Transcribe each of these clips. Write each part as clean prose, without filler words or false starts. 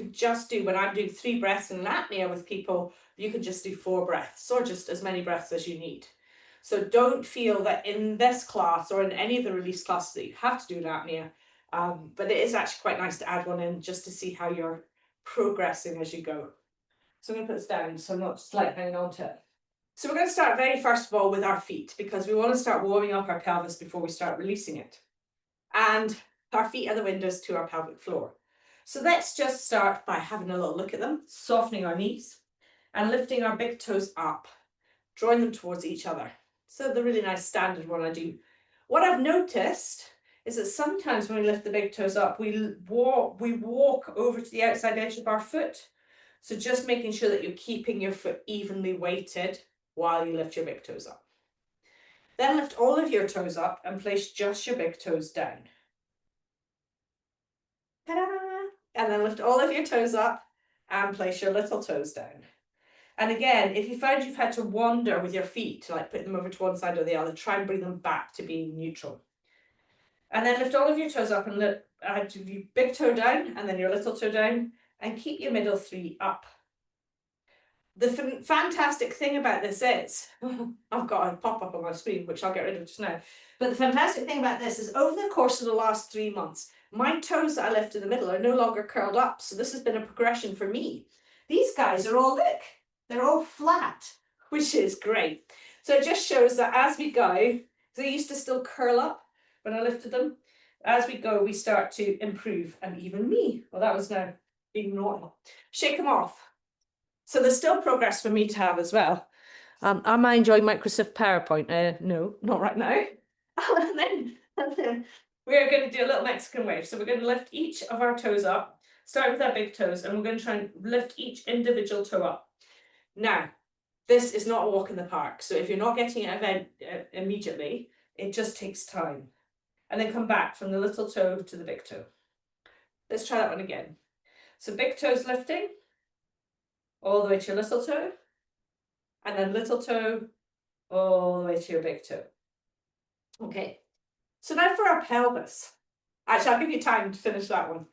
could just do, when I'm doing 3 breaths in apnea with people, you could just do 4 breaths or just as many breaths as you need. So don't feel that in this class or in any of the release classes that you have to do an apnea, but it is actually quite nice to add one in just to see how you're progressing as you go. So I'm going to put this down so I'm not just like hanging on to it. So we're going to start very first of all with our feet, because we want to start warming up our pelvis before we start releasing it. And our feet are the windows to our pelvic floor. So let's just start by having a little look at them, softening our knees and lifting our big toes up, drawing them towards each other. So the really nice standard one I do. What I've noticed is that sometimes when we lift the big toes up, we walk over to the outside edge of our foot. So just making sure that you're keeping your foot evenly weighted while you lift your big toes up. Then lift all of your toes up and place just your big toes down. Ta-da! And then lift all of your toes up and place your little toes down. And again, if you find you've had to wander with your feet, like put them over to one side or the other, try and bring them back to being neutral. And then lift all of your toes up and add your big toe down and then your little toe down, and keep your middle 3 up. The fantastic thing about this is, I've got a pop-up on my screen, which I'll get rid of just now. But the fantastic thing about this is over the course of the last 3 months, my toes that I lift in the middle are no longer curled up. So this has been a progression for me. These guys are all, look, they're all flat, which is great. So it just shows that as we go, they used to still curl up when I lifted them. As we go, we start to improve, and even me. Well, that was now being normal. Shake them off. So there's still progress for me to have as well. Am I enjoying Microsoft PowerPoint? No, not right now. and then we're going to do a little Mexican wave. So we're going to lift each of our toes up, start with our big toes, and we're going to try and lift each individual toe up. Now, this is not a walk in the park. So if you're not getting it immediately, it just takes time. And then come back from the little toe to the big toe. Let's try that one again. So big toes lifting, all the way to your little toe, and then little toe, all the way to your big toe. Okay, so now for our pelvis. Actually, I'll give you time to finish that one.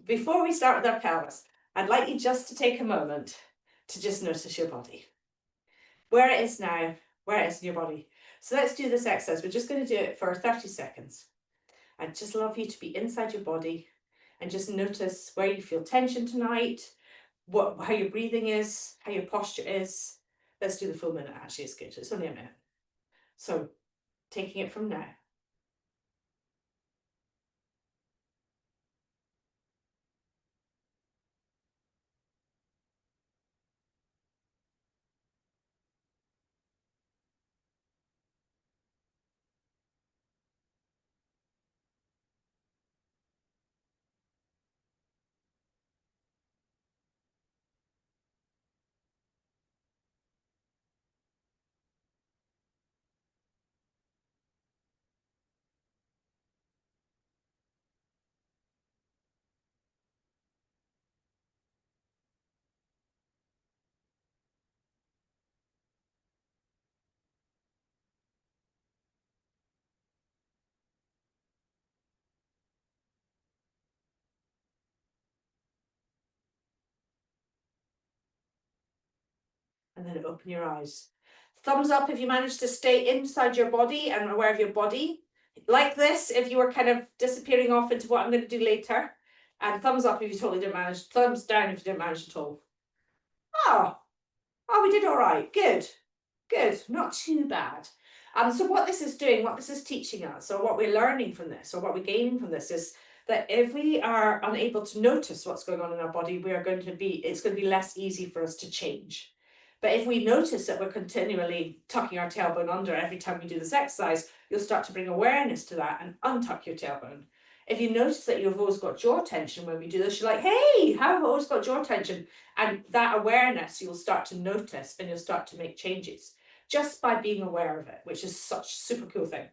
Before we start with our pelvis, I'd like you just to take a moment to just notice your body. Where it is now, where it is in your body. So let's do this exercise. We're just going to do it for 30 seconds. I'd just love you to be inside your body and just notice where you feel tension tonight, how your breathing is, how your posture is. Let's do the full minute, actually, it's good. It's only a minute. So, taking it from now. And then open your eyes. Thumbs up if you managed to stay inside your body and aware of your body. Like this, if you were kind of disappearing off into what I'm going to do later. And thumbs up if you totally didn't manage. Thumbs down if you didn't manage at all. Oh, we did all right. Good, good. Not too bad. So what this is doing, what this is teaching us, or what we're learning from this, or what we're gaining from this is that if we are unable to notice what's going on in our body, it's going to be less easy for us to change. But if we notice that we're continually tucking our tailbone under every time we do this exercise, you'll start to bring awareness to that and untuck your tailbone. If you notice that you've always got jaw tension when we do this, you're like, hey, how have I always got jaw tension? And that awareness, you'll start to notice and you'll start to make changes just by being aware of it, which is such a super cool thing.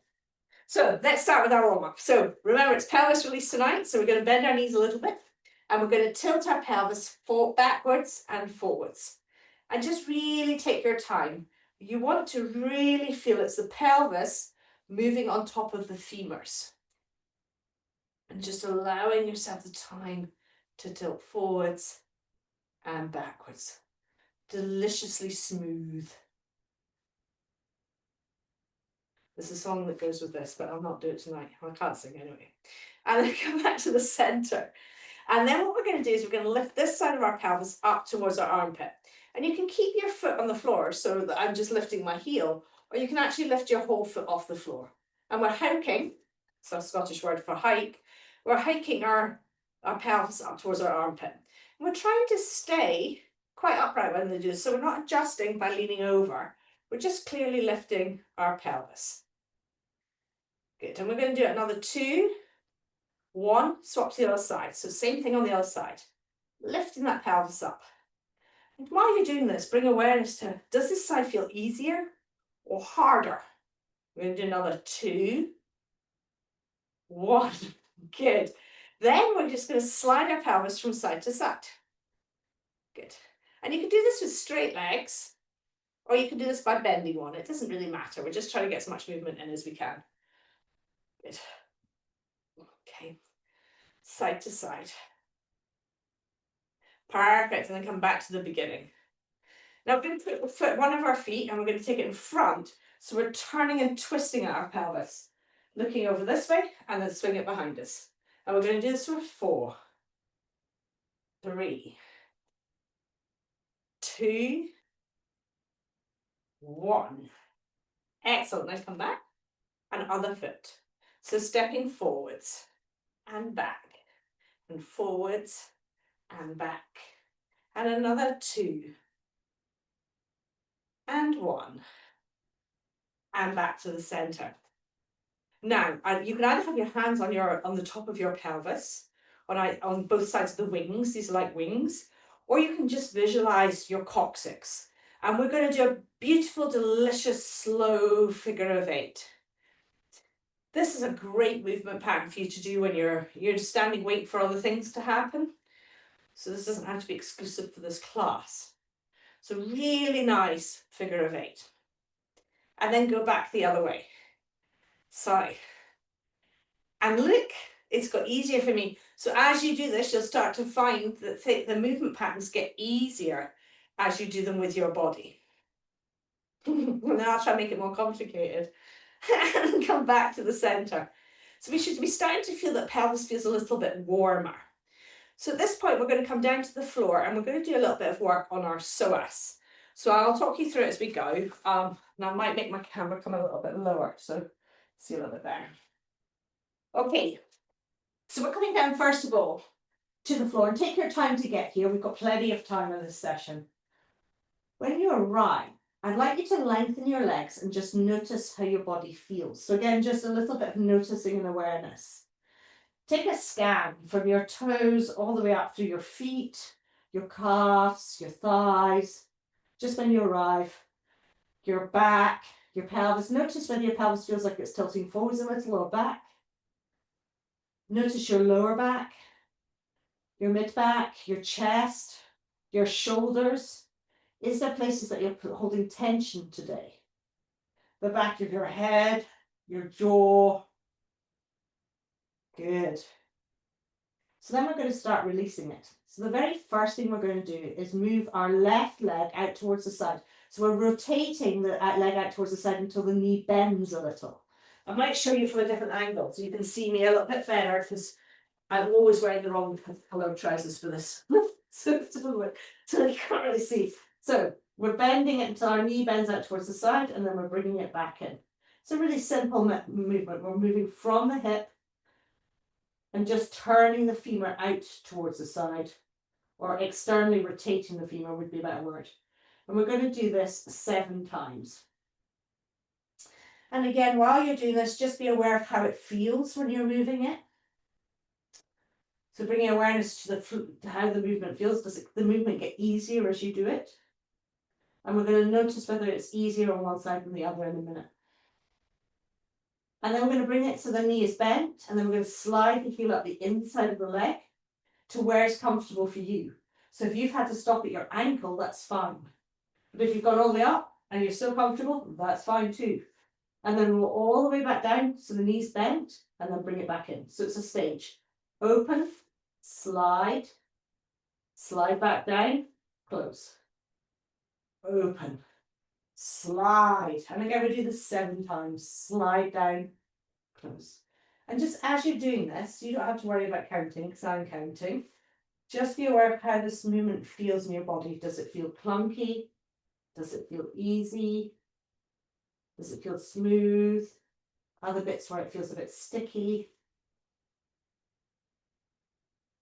So let's start with our warm-up. So remember, it's pelvis release tonight. So we're going to bend our knees a little bit and we're going to tilt our pelvis backwards and forwards. And just really take your time. You want to really feel it's the pelvis moving on top of the femurs. And just allowing yourself the time to tilt forwards and backwards. Deliciously smooth. There's a song that goes with this, but I'll not do it tonight. I can't sing anyway. And then come back to the center. And then what we're going to do is we're going to lift this side of our pelvis up towards our armpit. And you can keep your foot on the floor so that I'm just lifting my heel, or you can actually lift your whole foot off the floor. And we're hiking, it's a Scottish word for hike, we're hiking our pelvis up towards our armpit. And we're trying to stay quite upright when we do this, so we're not adjusting by leaning over. We're just clearly lifting our pelvis. Good, and we're going to do another 2, 1, swap to the other side. So same thing on the other side. Lifting that pelvis up. And while you're doing this, bring awareness to, does this side feel easier or harder? We're going to do another 2, 1. Good. Then we're just going to slide our pelvis from side to side. Good. And you can do this with straight legs, or you can do this by bending one. It doesn't really matter. We're just trying to get as much movement in as we can. Good. Okay. Side to side. Perfect. And then come back to the beginning. Now we're going to put one of our feet and we're going to take it in front. So we're turning and twisting our pelvis. Looking over this way and then swing it behind us. And we're going to do this for 4, 3, 2, 1. Excellent. Now come back. And other foot. So stepping forwards and back. And forwards and back. And another 2. And 1. And back to the center. Now, you can either have your hands on the top of your pelvis, on both sides of the wings, these are like wings, or you can just visualize your coccyx. And we're going to do a beautiful, delicious, slow figure of 8. This is a great movement pattern for you to do when you're standing waiting for other things to happen. So this doesn't have to be exclusive for this class. So really nice figure of 8. And then go back the other way. Side. And look, it's got easier for me. So as you do this, you'll start to find that the movement patterns get easier as you do them with your body. Well, now I'll try and make it more complicated. And come back to the center. So we should be starting to feel that pelvis feels a little bit warmer. So at this point, we're going to come down to the floor and we're going to do a little bit of work on our psoas. So I'll talk you through it as we go. And I might make my camera come a little bit lower, so see a little bit better. Okay, so we're coming down first of all to the floor, and take your time to get here. We've got plenty of time in this session. When you arrive, I'd like you to lengthen your legs and just notice how your body feels. So again, just a little bit of noticing and awareness. Take a scan from your toes all the way up through your feet, your calves, your thighs. Just when you arrive, your back, your pelvis. Notice whether your pelvis feels like it's tilting forwards a little or back. Notice your lower back, your mid-back, your chest, your shoulders. Is there places that you're holding tension today? The back of your head, your jaw. Good. So then we're going to start releasing it. So the very first thing we're going to do is move our left leg out towards the side. So we're rotating the leg out towards the side until the knee bends a little. I might show you from a different angle so you can see me a little bit better, because I'm always wearing the wrong colour trousers for this. so you can't really see. So we're bending it until our knee bends out towards the side, and then we're bringing it back in. It's a really simple movement. We're moving from the hip and just turning the femur out towards the side, or externally rotating the femur would be a better word. And we're going to do this 7 times. And again, while you're doing this, just be aware of how it feels when you're moving it. So bringing awareness to how the movement feels. Does the movement get easier as you do it? And we're going to notice whether it's easier on one side than the other in a minute. And then we're going to bring it so the knee is bent, and then we're going to slide the heel up the inside of the leg to where it's comfortable for you. So if you've had to stop at your ankle, that's fine. But if you've gone all the way up and you're still comfortable, that's fine too. And then roll all the way back down so the knee's bent, and then bring it back in. So it's a stage. Open, slide, slide back down, close, open, slide. And again, we do this 7 times. Slide down, close. And just as you're doing this, you don't have to worry about counting because I'm counting. Just be aware of how this movement feels in your body. Does it feel clunky? Does it feel easy? Does it feel smooth? Other bits where it feels a bit sticky.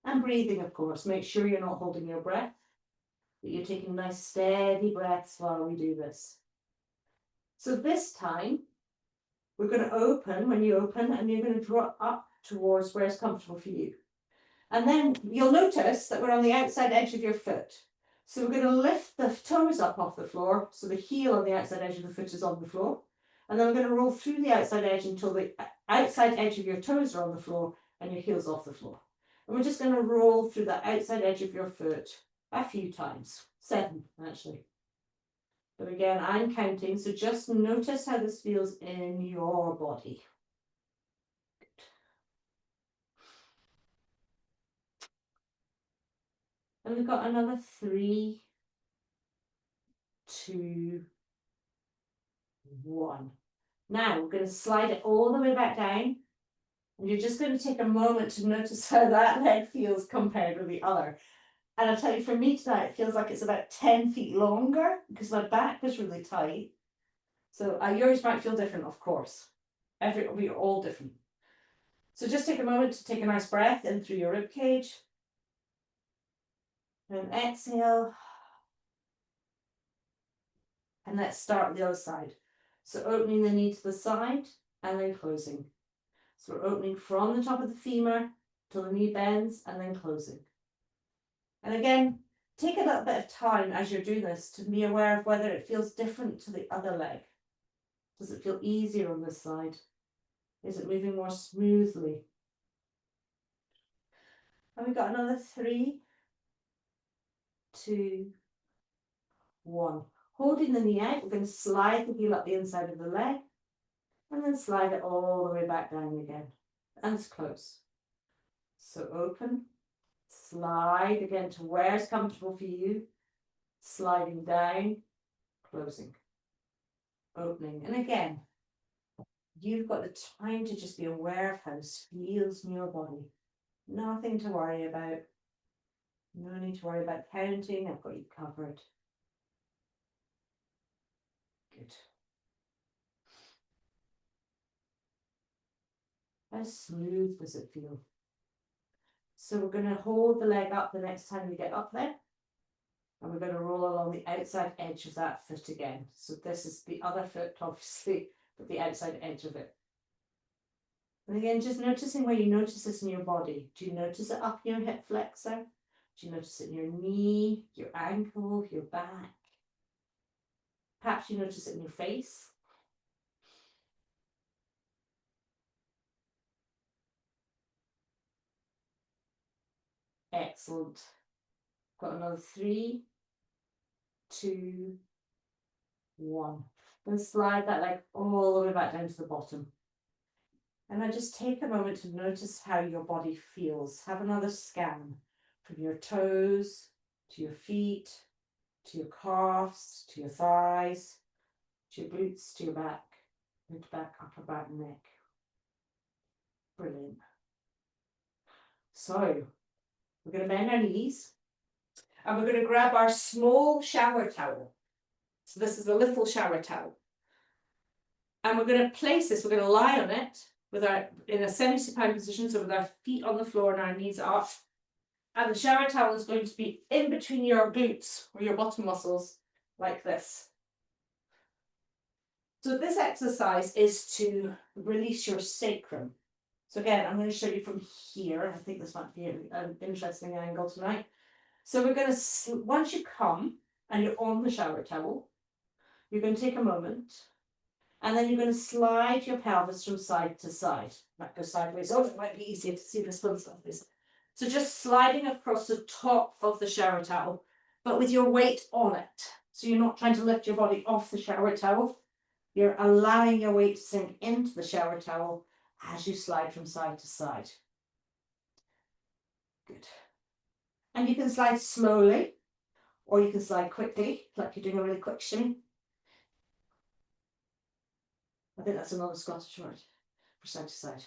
And breathing, of course. Make sure you're not holding your breath, that you're taking nice steady breaths while we do this. So this time, we're going to open when you open, and you're going to draw up towards where it's comfortable for you. And then you'll notice that we're on the outside edge of your foot. So we're going to lift the toes up off the floor, so the heel on the outside edge of the foot is on the floor. And then we're going to roll through the outside edge until the outside edge of your toes are on the floor and your heel's off the floor. And we're just going to roll through the outside edge of your foot a few times. 7, actually. But again, I'm counting, so just notice how this feels in your body. And we've got another 3, 2, 1. Now we're going to slide it all the way back down. And you're just going to take a moment to notice how that leg feels compared with the other. And I'll tell you, for me tonight, it feels like it's about 10 feet longer because my back was really tight. So yours might feel different, of course. We're all different. So just take a moment to take a nice breath in through your rib cage. And exhale. And let's start the other side. So opening the knee to the side and then closing. So we're opening from the top of the femur till the knee bends and then closing. And again, take a little bit of time as you're doing this to be aware of whether it feels different to the other leg. Does it feel easier on this side? Is it moving more smoothly? And we've got another 3, 2, 1. Holding the knee out, we're going to slide the heel up the inside of the leg and then slide it all the way back down again. And it's close. So open, slide again to where it's comfortable for you, sliding down, closing, opening. And again, you've got the time to just be aware of how this feels in your body. Nothing to worry about. No need to worry about counting. I've got you covered. Good. How smooth does it feel? So we're going to hold the leg up the next time we get up there. And we're going to roll along the outside edge of that foot again. So this is the other foot, obviously, but the outside edge of it. And again, just noticing where you notice this in your body. Do you notice it up in your hip flexor? Do you notice it in your knee, your ankle, your back? Perhaps you notice it in your face. Excellent. Got another 3, 2, 1. Then slide that leg all the way back down to the bottom. And then just take a moment to notice how your body feels. Have another scan from your toes to your feet, to your calves, to your thighs, to your glutes, to your back, mid back, upper back, neck. Brilliant. So we're going to bend our knees and we're going to grab our small shower towel. So this is a little shower towel. And we're going to place this, we're going to lie on it in a semi-supine position, so with our feet on the floor and our knees up. And the shower towel is going to be in between your glutes or your bottom muscles, like this. So this exercise is to release your sacrum. So again, I'm going to show you from here. I think this might be an interesting angle tonight. So we're going to, once you come and you're on the shower towel, you're going to take a moment and then you're going to slide your pelvis from side to side. Might go sideways. Oh, it might be easier to see this one sideways. So just sliding across the top of the shower towel, but with your weight on it. So you're not trying to lift your body off the shower towel. You're allowing your weight to sink into the shower towel as you slide from side to side. Good. And you can slide slowly, or you can slide quickly, like you're doing a really quick shimmy. I think that's another Scottish word for side to side.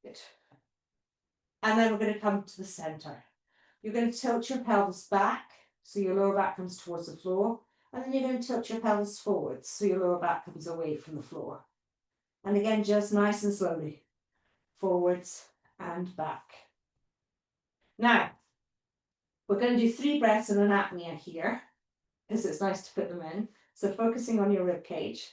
Good. And then we're going to come to the center. You're going to tilt your pelvis back, so your lower back comes towards the floor. And then you're going to tilt your pelvis forwards, so your lower back comes away from the floor. And again, just nice and slowly, forwards and back. Now, we're going to do 3 breaths in an apnea here, because it's nice to put them in. So focusing on your rib cage.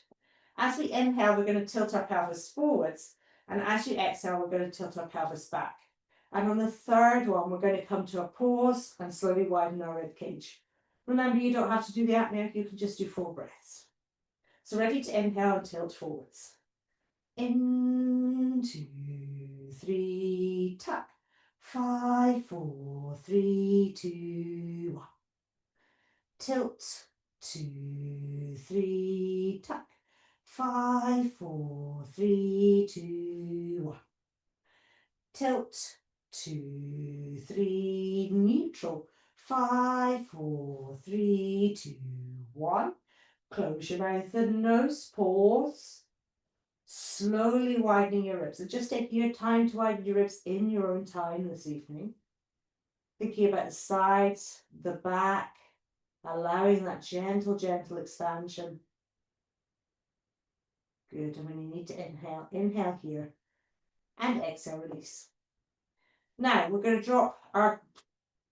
As we inhale, we're going to tilt our pelvis forwards. And as you exhale, we're going to tilt our pelvis back. And on the third one, we're going to come to a pause and slowly widen our rib cage. Remember, you don't have to do the apnea, you can just do 4 breaths. So ready to inhale and tilt forwards. In, 2, 3, tuck. 5, 4, 3, 2, 1. Tilt, 2, 3, tuck. 5, 4, 3, 2, 1. Tilt, 2, 3, neutral. 5, 4, 3, 2, 1. Close your mouth and nose, pause. Slowly widening your ribs. So just taking your time to widen your ribs in your own time this evening. Thinking about the sides, the back, allowing that gentle, gentle expansion. Good. And when you need to inhale, inhale here. And exhale, release. Now we're going to drop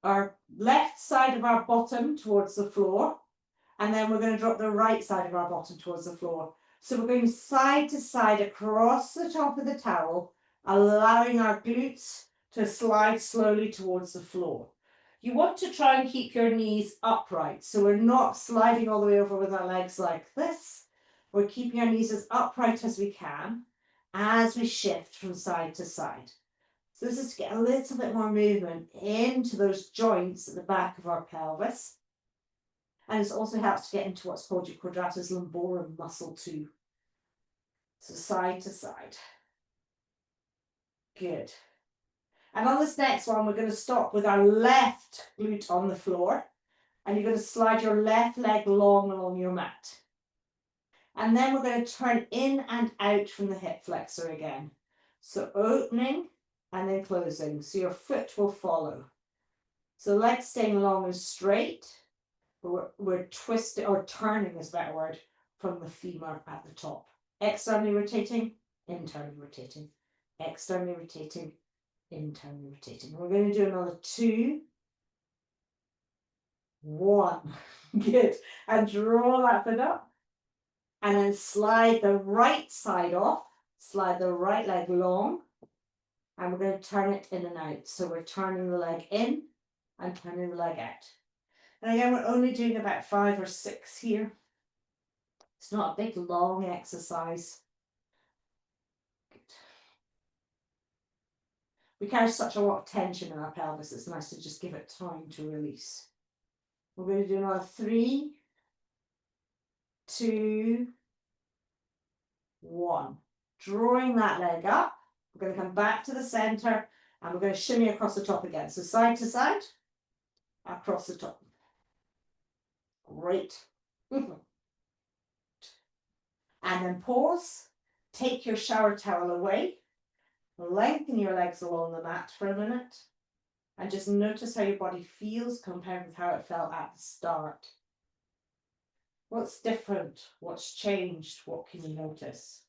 our left side of our bottom towards the floor. And then we're going to drop the right side of our bottom towards the floor. So we're going side to side across the top of the towel, allowing our glutes to slide slowly towards the floor. You want to try and keep your knees upright. So we're not sliding all the way over with our legs like this. We're keeping our knees as upright as we can as we shift from side to side. So this is to get a little bit more movement into those joints at the back of our pelvis. And it also helps to get into what's called your quadratus lumborum muscle too. So side to side. Good. And on this next one, we're going to stop with our left glute on the floor. And you're going to slide your left leg long along your mat. And then we're going to turn in and out from the hip flexor again. So opening and then closing. So your foot will follow. So legs staying long and straight. We're twisting, or turning is a better word, from the femur at the top. Externally rotating, internally rotating. Externally rotating, internally rotating. We're going to do another 2, 1. Good. And draw that foot up. And then slide the right side off. Slide the right leg long. And we're going to turn it in and out. So we're turning the leg in and turning the leg out. And again, we're only doing about 5 or 6 here. It's not a big, long exercise. Good. We carry such a lot of tension in our pelvis, it's nice to just give it time to release. We're going to do another 3, 2, 1. Drawing that leg up. We're going to come back to the center and we're going to shimmy across the top again. So side to side, across the top. Great. And then pause. Take your shower towel away. Lengthen your legs along the mat for a minute. And just notice how your body feels compared with how it felt at the start. What's different? What's changed? What can you notice?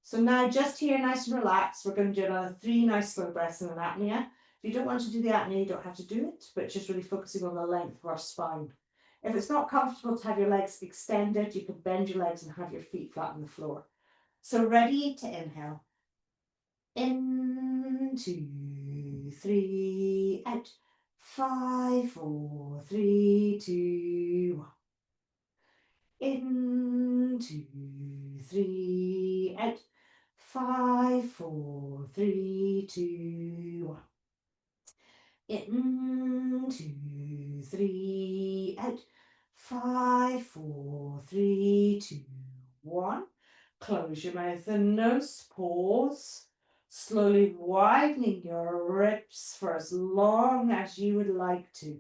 So now just here, nice and relaxed, we're going to do another 3 nice slow breaths in an apnea. If you don't want to do the apnea, you don't have to do it, but just really focusing on the length of our spine. If it's not comfortable to have your legs extended, you can bend your legs and have your feet flat on the floor. So ready to inhale. In, 2, 3, out. 5, 4, 3, 2, 1. In, 2, 3, out. 5, 4, 3, 2, 1. In, 2, 3, out. 5, 4, 3, 2, 1. Close your mouth and nose, pause. Slowly widening your ribs for as long as you would like to.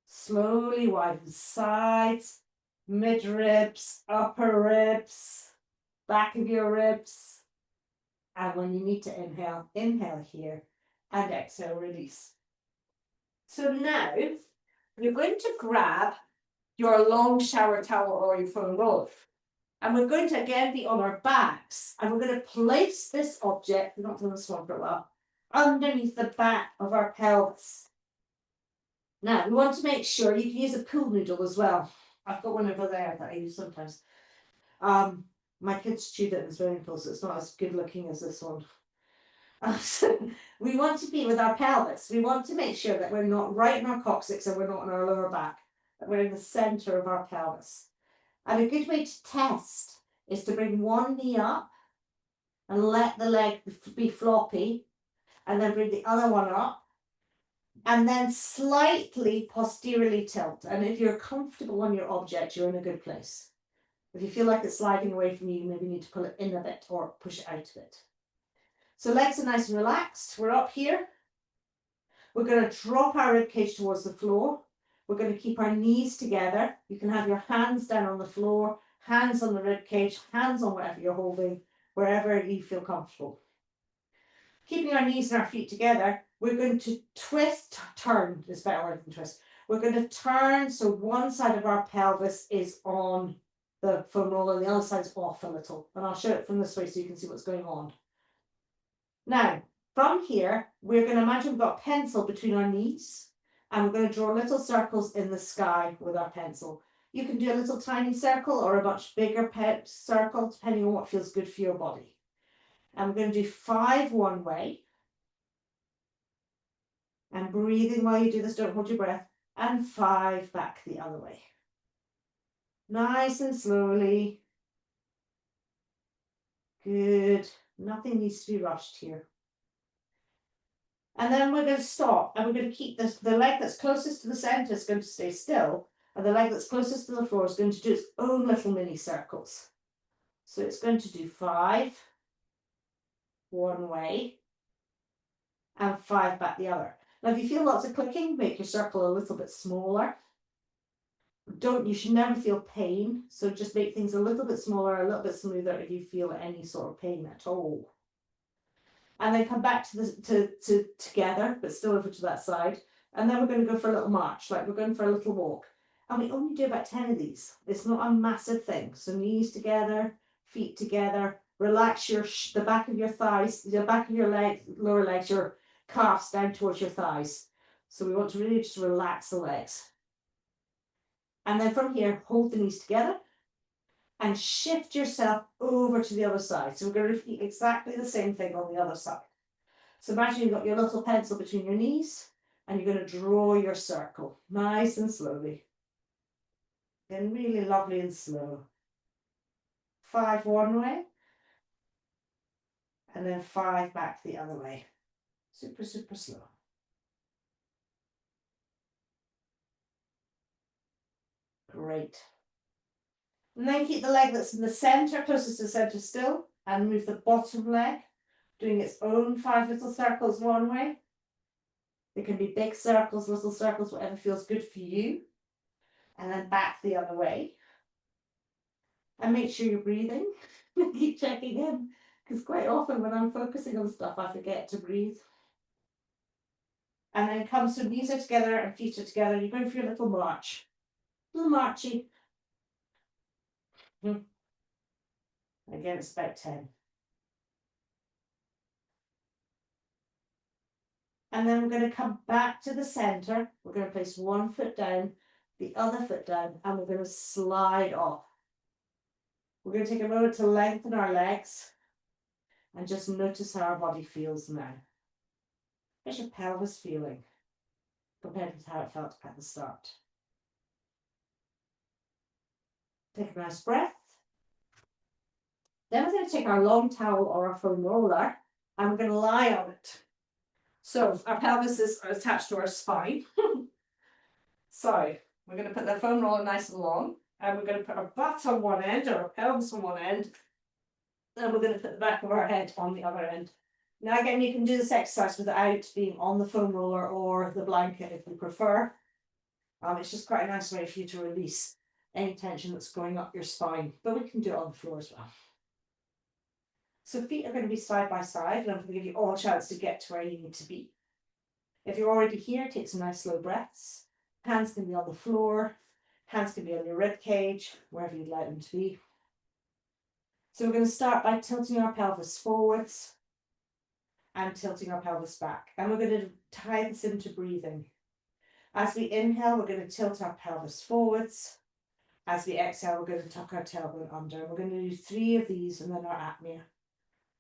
Slowly widen sides, mid ribs, upper ribs, back of your ribs. And when you need to inhale, inhale here and exhale, release. So now you're going to grab your long shower towel or your foam roller. And we're going to again be on our backs, and we're going to place this object, we're not doing this one for a while, underneath the back of our pelvis. Now, we want to make sure you can use a pool noodle as well. I've got one over there that I use sometimes. My kids chewed it in the swimming pool, so it's not as good looking as this one. So we want to be with our pelvis. We want to make sure that we're not right in our coccyx and we're not in our lower back, that we're in the center of our pelvis. And a good way to test is to bring one knee up and let the leg be floppy, and then bring the other one up, and then slightly posteriorly tilt. And if you're comfortable on your object, you're in a good place. If you feel like it's sliding away from you, you maybe need to pull it in a bit or push it out a bit. So legs are nice and relaxed. We're up here. We're going to drop our ribcage towards the floor. We're going to keep our knees together. You can have your hands down on the floor, hands on the ribcage, hands on whatever you're holding, wherever you feel comfortable. Keeping our knees and our feet together, we're going to turn is better word than twist. We're going to turn so one side of our pelvis is on the foam roller, the other side's off a little. And I'll show it from this way so you can see what's going on. Now, from here, we're going to imagine we've got a pencil between our knees, and we're going to draw little circles in the sky with our pencil. You can do a little tiny circle or a much bigger circle, depending on what feels good for your body. And we're going to do 5 one way. And breathing while you do this, don't hold your breath. And 5 back the other way. Nice and slowly. Good. Nothing needs to be rushed here. And then we're going to stop, and we're going to keep this, the leg that's closest to the center is going to stay still, and the leg that's closest to the floor is going to do its own little mini circles. So it's going to do 5 one way and 5 back the other. Now, if you feel lots of clicking, make your circle a little bit smaller. You should never feel pain, so just make things a little bit smaller, a little bit smoother if you feel any sort of pain at all. And then come back to together, but still over to that side. And then we're going to go for a little march, like we're going for a little walk. And we only do about 10 of these. It's not a massive thing. So knees together, feet together, relax the back of your thighs, the back of your legs, lower legs, your calves down towards your thighs. So we want to really just relax the legs. And then from here, hold the knees together and shift yourself over to the other side. So we're going to repeat exactly the same thing on the other side. So imagine you've got your little pencil between your knees and you're going to draw your circle nice and slowly. Then really lovely and slow. 5 one way. And then 5 back the other way. Super, super slow. Great. And then keep the leg that's in the center, closest to the center still, and move the bottom leg, doing its own 5 little circles one way. They can be big circles, little circles, whatever feels good for you. And then back the other way. And make sure you're breathing. Keep checking in, because quite often when I'm focusing on stuff, I forget to breathe. And then come, so knees are together and feet are together. You're going for your little march. Little marchy. Again, it's about 10. And then we're going to come back to the center. We're going to place one foot down, the other foot down, and we're going to slide off. We're going to take a moment to lengthen our legs and just notice how our body feels now. How's your pelvis feeling compared with how it felt at the start? Take a nice breath. Then we're going to take our long towel or our foam roller and we're going to lie on it. So our pelvis is attached to our spine. So we're going to put the foam roller nice and long, and we're going to put our butt on one end or our pelvis on one end, and we're going to put the back of our head on the other end. Now again, you can do this exercise without being on the foam roller or the blanket if you prefer. It's just quite a nice way for you to release any tension that's going up your spine, but we can do it on the floor as well. So feet are going to be side by side, and I'm going to give you all a chance to get to where you need to be. If you're already here, take some nice slow breaths. Hands can be on the floor, hands can be on your rib cage, wherever you'd like them to be. So we're going to start by tilting our pelvis forwards and tilting our pelvis back. And we're going to tie this into breathing. As we inhale, we're going to tilt our pelvis forwards. As we exhale, we're going to tuck our tailbone under. We're going to do 3 of these and then our apnea.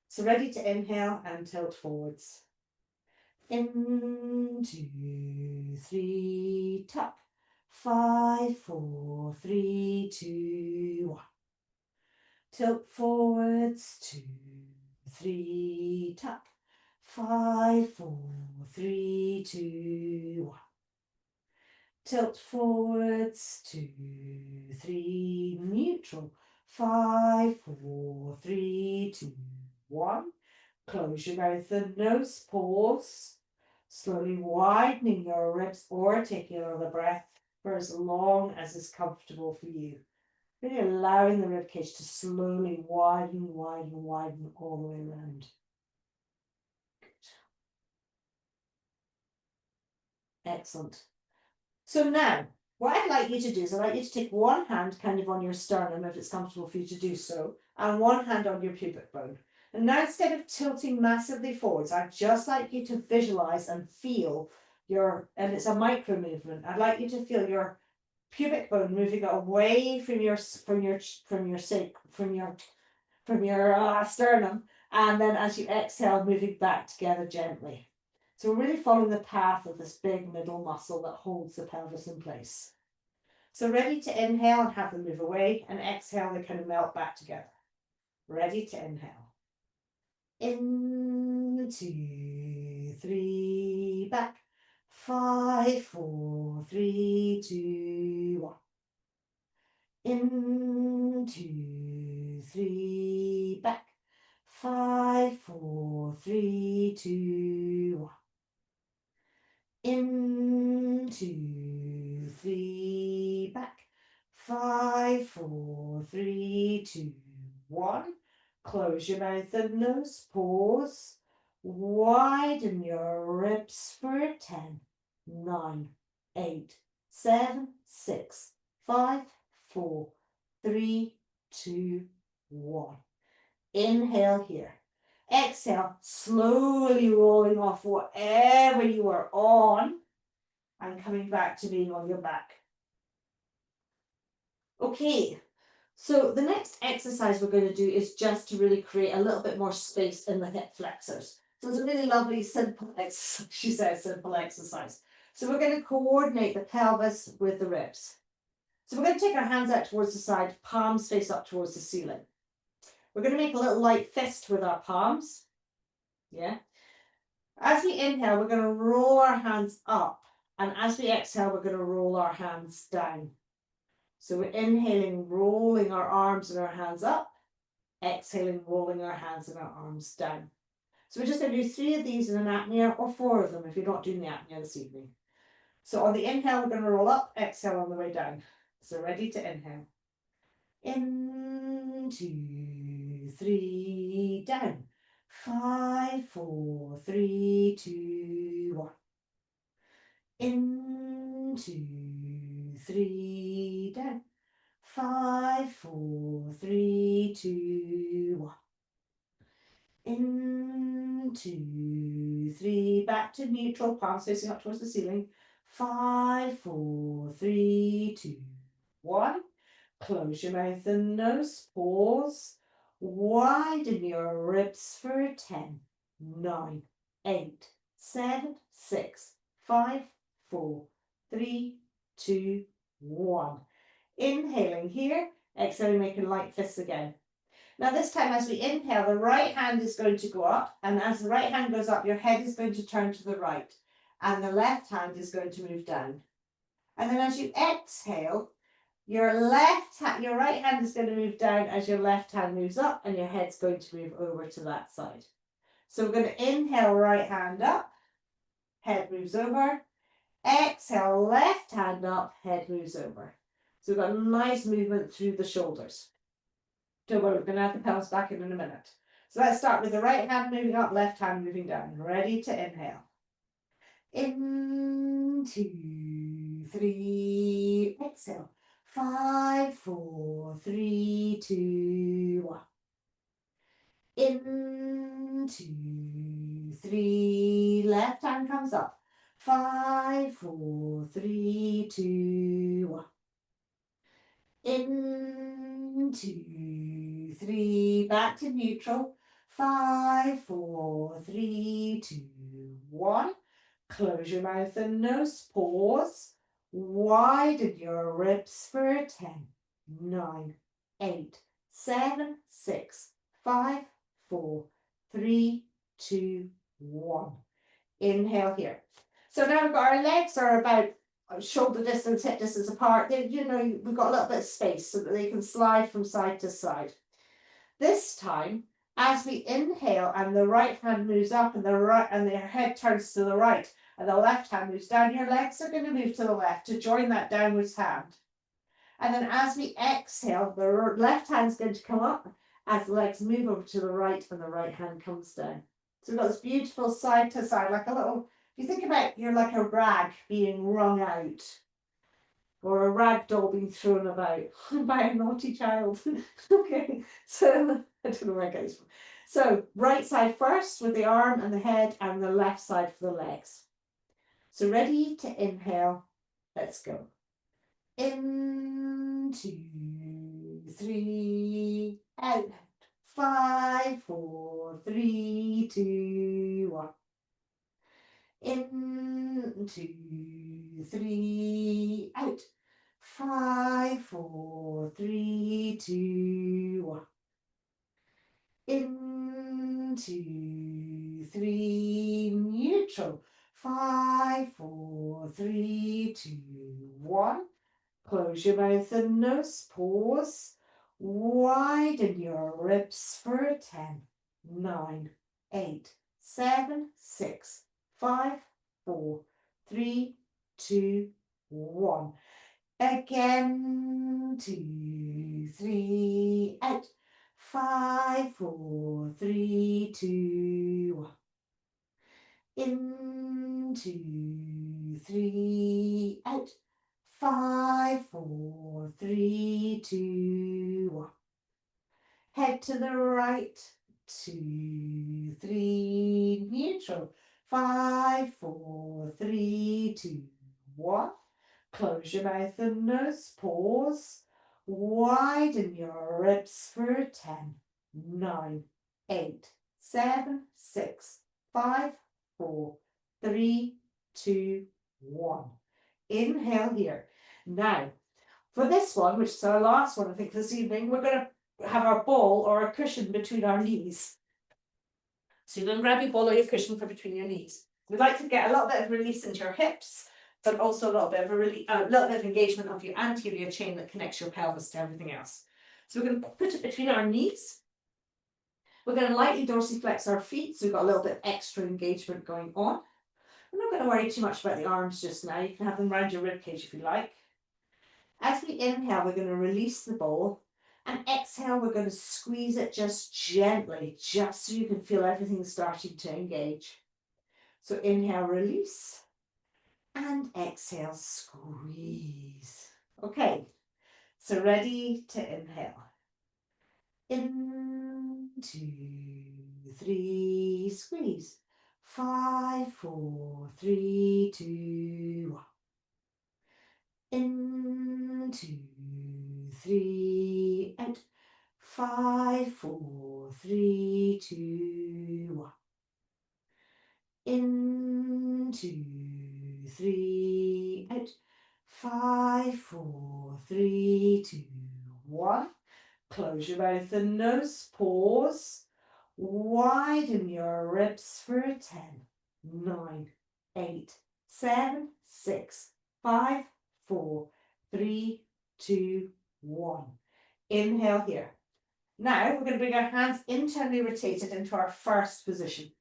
So ready to inhale and tilt forwards. In, 2, 3, tuck. 5, 4, 3, 2, 1. Tilt forwards, 2, 3, tuck. 5, 4, 3, 2, 1. Tilt forwards, 2, 3, neutral. 5, 4, 3, 2, 1. Close your mouth and nose, pause. Slowly widening your ribs or taking another breath for as long as is comfortable for you. Really allowing the ribcage to slowly widen, widen, widen all the way around. Good. Excellent. So now, what I'd like you to do is I'd like you to take one hand kind of on your sternum if it's comfortable for you to do so, and one hand on your pubic bone. And now instead of tilting massively forwards, I'd just like you to visualize and feel your, and it's a micro movement, I'd like you to feel your pubic bone moving away from your sternum, and then as you exhale, moving back together gently. So we're really following the path of this big middle muscle that holds the pelvis in place. So ready to inhale and have them move away, and exhale, they kind of melt back together. Ready to inhale. In, 2, 3, back. 5, 4, 3, 2, 1. In, 2, 3, back. 5, 4, 3, 2, 1. In, 2, 3, back. 5, 4, 3, 2, 1. Close your mouth and nose, pause. Widen your ribs for 10, 9, 8, 7, 6, 5, 4, 3, 2, 1. Inhale here. Exhale, slowly rolling off whatever you are on and coming back to being on your back. Okay, so the next exercise we're going to do is just to really create a little bit more space in the hip flexors. So it's a really lovely, simple exercise. She says simple exercise. So we're going to coordinate the pelvis with the ribs. So we're going to take our hands out towards the side, palms face up towards the ceiling. We're going to make a little light fist with our palms. Yeah. As we inhale, we're going to roll our hands up. And as we exhale, we're going to roll our hands down. So we're inhaling, rolling our arms and our hands up. Exhaling, rolling our hands and our arms down. So we're just going to do 3 of these in an apnea, or 4 of them if you're not doing the apnea this evening. So on the inhale, we're going to roll up, exhale on the way down. So ready to inhale. In, 2, 3, down. 5, 4, 3, 2, 1. In, 2, 3, down. 5, 4, 3, 2, 1. In, 2, 3, back to neutral, palms facing up towards the ceiling. 5, 4, 3, 2, 1. Close your mouth and nose, pause. Widen your ribs for 10, 9, 8, 7, 6, 5, 4, 3, 2, 1. Inhaling here, exhaling, making light fists again. Now this time as we inhale, the right hand is going to go up, and as the right hand goes up, your head is going to turn to the right, and the left hand is going to move down. And then as you exhale, your right hand is going to move down as your left hand moves up, and your head's going to move over to that side. So we're going to inhale, right hand up, head moves over. Exhale, left hand up, head moves over. So we've got a nice movement through the shoulders. Don't worry, we're going to have the pelvis back in a minute. So let's start with the right hand moving up, left hand moving down. Ready to inhale. In, 2, 3, exhale. 5, 4, 3, 2, 1. In, 2, 3, left hand comes up. 5, 4, 3, 2, 1. In, 2, 3, back to neutral. 5, 4, 3, 2, 1. Close your mouth and nose, pause. Widen your ribs for 10, 9, 8, 7, 6, 5, 4, 3, 2, 1. Inhale here. So now we've got our legs are about shoulder distance, hip distance apart. They, we've got a little bit of space so that they can slide from side to side. This time, as we inhale and the right hand moves up and the head turns to the right and the left hand moves down, your legs are going to move to the left to join that downwards hand. And then as we exhale, the left hand's going to come up as the legs move over to the right and the right hand comes down. So we've got this beautiful side to side, like a little, if you think about you're like a rag being wrung out, or a rag doll being thrown about by a naughty child. Okay, so I don't know where it goes from. So right side first with the arm and the head, and the left side for the legs. So ready to inhale, let's go. In, 2, 3, out. 5, 4, 3, 2, 1. In, 2, 3, out. 5, 4, 3, 2, 1. In, 2, 3, neutral. 5, 4, 3, 2, 1. Close your mouth and nose, pause. Widen your ribs for 10, 9, 8, 7, 6, 5, 4, 3, 2, 1. Again, 2, 3, out. 5, 4, 3, 2, 1. In, 2, 3, out. 5, 4, 3, 2, 1. Head to the right. 2, 3, neutral. 5, 4, 3, 2, 1. Close your mouth and nose, pause. Widen your ribs for 10, 9, 8, 7, 6, 5, 4, 3, 2, 1. Inhale here. Now, for this one, which is our last one, I think, this evening, we're going to have our ball or a cushion between our knees. So you're going to grab your ball or your cushion for between your knees. We'd like to get a little bit of release into your hips, but also a little bit of engagement of your anterior chain that connects your pelvis to everything else. So we're going to put it between our knees. We're going to lightly dorsiflex our feet, so we've got a little bit of extra engagement going on. I'm not going to worry too much about the arms just now. You can have them around your ribcage if you like. As we inhale, we're going to release the ball, and exhale, we're going to squeeze it just gently, just so you can feel everything starting to engage. So inhale, release, and exhale, squeeze. Okay, so ready to inhale. In, 2, 3, squeeze. 5, 4, 3, 2, 1. In, 2, 3, out. 5, 4, 3, 2, 1. In, 2, 3, out. 5, 4, 3, 2, 1. Close your mouth and nose, pause. Widen your ribs for 10, 9, 8, 7, 6, 5, 4, 3, 2, 1. Inhale here. Now we're going to bring our hands internally rotated into our first position.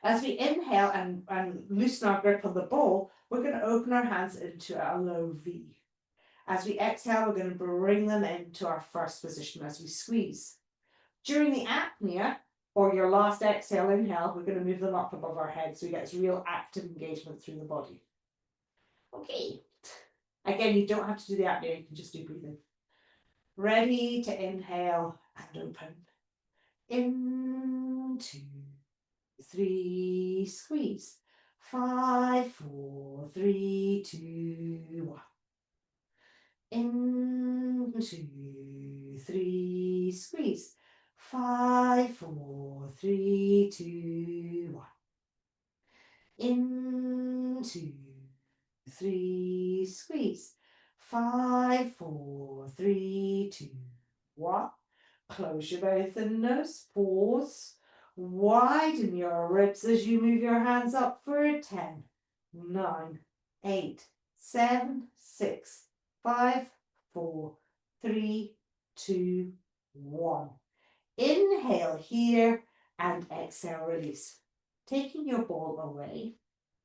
As we inhale and loosen our grip on the bowl, we're going to open our hands into a low V. As we exhale, we're going to bring them into our first position as we squeeze. During the apnea, or your last exhale, inhale, we're going to move them up above our head so we get this real active engagement through the body. Okay. Again, you don't have to do the apnea, you can just do breathing. Ready to inhale and open. In, 2, 3, squeeze. 5, 4, 3, 2, 1. In, 2, 3, squeeze. 5, 4, 3, 2, 1. In, 2, 3, squeeze. 5, 4, 3, 2, 1. Close your mouth and nose. Pause. Widen your ribs as you move your hands up for 10, 9, 8, 7, 6, 5, 4, 3, 2, 1. Inhale here and exhale, release. Taking your ball away,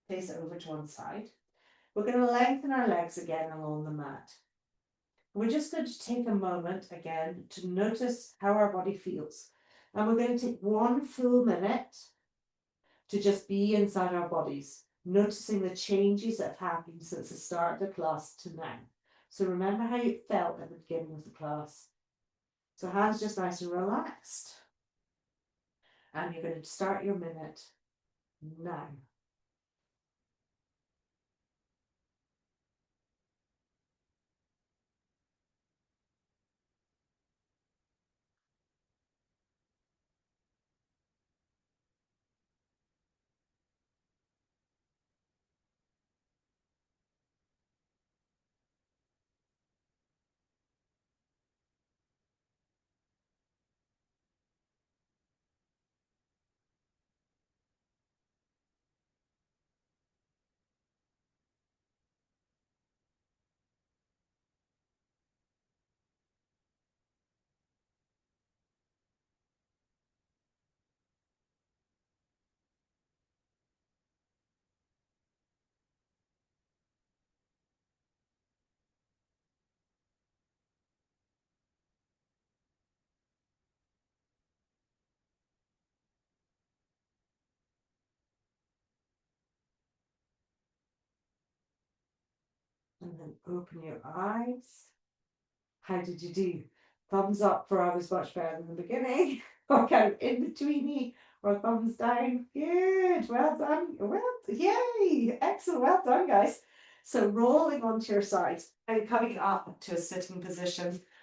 place it over to one side. We're going to lengthen our legs again along the mat. We're just going to take a moment again to notice how our body feels. And we're going to take 1 full minute to just be inside our bodies, noticing the changes that have happened since the start of the class to now. So remember how you felt at the beginning of the class. So hands just nice and relaxed. And you're going to start your minute now. And then open your eyes. How did you do? Thumbs up for I was much better than the beginning. Or kind of in betweeny, or thumbs down. Good. Well done. Well, yay. Excellent. Well done, guys. So rolling onto your side and coming up to a sitting position.